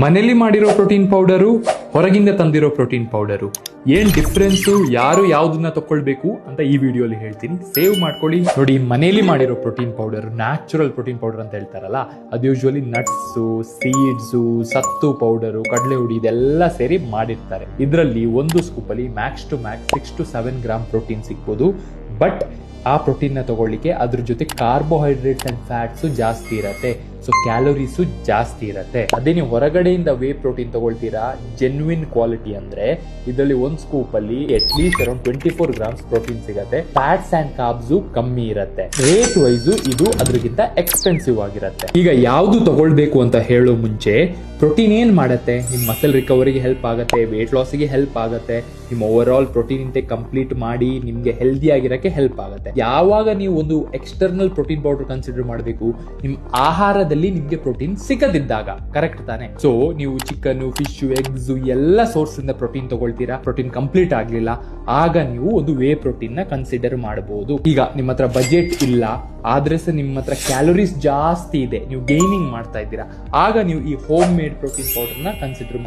ಮನೇಲಿ ಮಾಡಿರೋ protein powder, ಹೊರಗಿಂದ ತಂದಿರೋ ಪ್ರೋಟೀನ್ ಪೌಡರು, ಏನ್ ಡಿಫ್ರೆನ್ಸು, ಯಾರು ಯಾವ್ದನ್ನ ತಗೊಳ್ಬೇಕು ಅಂತ ಈ ವಿಡಿಯೋಲಿ ಹೇಳ್ತೀನಿ. ಸೇವ್ ಮಾಡ್ಕೊಳ್ಳಿ. ನೋಡಿ, ಮನೇಲಿ ಮಾಡಿರೋ protein powder, natural protein powder ಅಂತ ಹೇಳ್ತಾರಲ್ಲ, ಅದು usually nuts, seeds, sattu powder, ಕಡಲೆ ಹುಡಿ ಇದೆಲ್ಲ ಸೇರಿ ಮಾಡಿರ್ತಾರೆ. ಇದರಲ್ಲಿ ಒಂದು ಸ್ಕೂಪ್ ಅಲ್ಲಿ max to max 6 to 7 gram protein ಸಿಗ್ಬೋದು. ಬಟ್ ಆ ಪ್ರೋಟೀನ್ ನ ತಗೊಳ್ಳಿಕ್ಕೆ ಅದ್ರ ಜೊತೆ ಕಾರ್ಬೋಹೈಡ್ರೇಟ್ಸ್ ಅಂಡ್ ಫ್ಯಾಟ್ಸ್ ಜಾಸ್ತಿ ಇರತ್ತೆ. ಸೊ ಕ್ಯಾಲೋರೀಸು ಜಾಸ್ತಿ ಇರತ್ತೆ. ಅದೇ ನೀವು ಹೊರಗಡೆಯಿಂದ ವೇ ಪ್ರೋಟೀನ್ ತಗೊಳ್ತೀರಾ, ಜೆನ್ವಿನ್ ಕ್ವಾಲಿಟಿ ಅಂದ್ರೆ ಇದರಲ್ಲಿ ಒಂದು ಸ್ಕೂಪ್ ಅಲ್ಲಿ ಅಟ್ಲೀಸ್ಟ್ ಅರೌಂಡ್ 24 ಗ್ರಾಮ್ಸ್ ಪ್ರೋಟೀನ್ ಸಿಗತ್ತೆ. ಫ್ಯಾಟ್ಸ್ ಅಂಡ್ ಕಾರ್ಬ್ಸ್ ಕಮ್ಮಿ ಇರತ್ತೆ. ರೇಟ್ ವೈಸ್ ಇದು ಅದ್ರಗಿಂತ ಎಕ್ಸ್ಪೆನ್ಸಿವ್ ಆಗಿರತ್ತೆ. ಈಗ ಯಾವ್ದು ತಗೊಳ್ಬೇಕು ಅಂತ ಹೇಳೋ ಮುಂಚೆ, ಪ್ರೋಟೀನ್ ಏನ್ ಮಾಡತ್ತೆ? ನಿಮ್ ಮಸಲ್ ರಿಕವರಿಗೆ ಹೆಲ್ಪ್ ಆಗತ್ತೆ, ವೇಟ್ ಲಾಸ್ಗೆ ಹೆಲ್ಪ್ ಆಗತ್ತೆ, ನಿಮ್ಮ over all protein intake complete ಮಾಡಿ ನಿಮ್ಗೆ ಹೆಲ್ದಿ ಆಗಿರಕ್ಕೆ ಹೆಲ್ಪ್ ಆಗುತ್ತೆ. ಯಾವಾಗ ನೀವು ಒಂದು ಎಕ್ಸ್ಟರ್ನಲ್ ಪ್ರೋಟೀನ್ ಪೌಡರ್ ಕನ್ಸಿಡರ್ ಮಾಡಬೇಕು, ನಿಮ್ ಆಹಾರದಲ್ಲಿ ನಿಮ್ಗೆ ಪ್ರೋಟೀನ್ ಸಿಗದಿದ್ದಾಗ. ಕರೆಕ್ಟ್ ತಾನೆ? ಸೊ ನೀವು ಚಿಕನ್, ಫಿಶ್, ಎಗ್ಸ್ ಎಲ್ಲ ಸೋರ್ಸ್ ಇಂದ ಪ್ರೋಟೀನ್ ತಗೊಳ್ತೀರಾ, ಪ್ರೋಟೀನ್ ಕಂಪ್ಲೀಟ್ ಆಗ್ಲಿಲ್ಲ, ಆಗ ನೀವು ಒಂದು ವೇ ಪ್ರೋಟೀನ್ ನ ಕನ್ಸಿಡರ್ ಮಾಡಬಹುದು. ಈಗ ನಿಮ್ಮ ಹತ್ರ ಬಜೆಟ್ ಇಲ್ಲ, ಆದ್ರೆ ಸಹ ನಿಮ್ಮ ಹತ್ರ ಕ್ಯಾಲೋರೀಸ್ ಜಾಸ್ತಿ ಇದೆ, ನೀವು ಗೇನಿಂಗ್ ಮಾಡ್ತಾ ಇದ್ದೀರಾ, ಆಗ ನೀವು ಈ ಹೋಮ್ ಮೇಡ್ ಪ್ರೋಟೀನ್ ಪೌಡರ್ ನ ಕನ್ಸಿಡರ್ ಮಾಡಿ.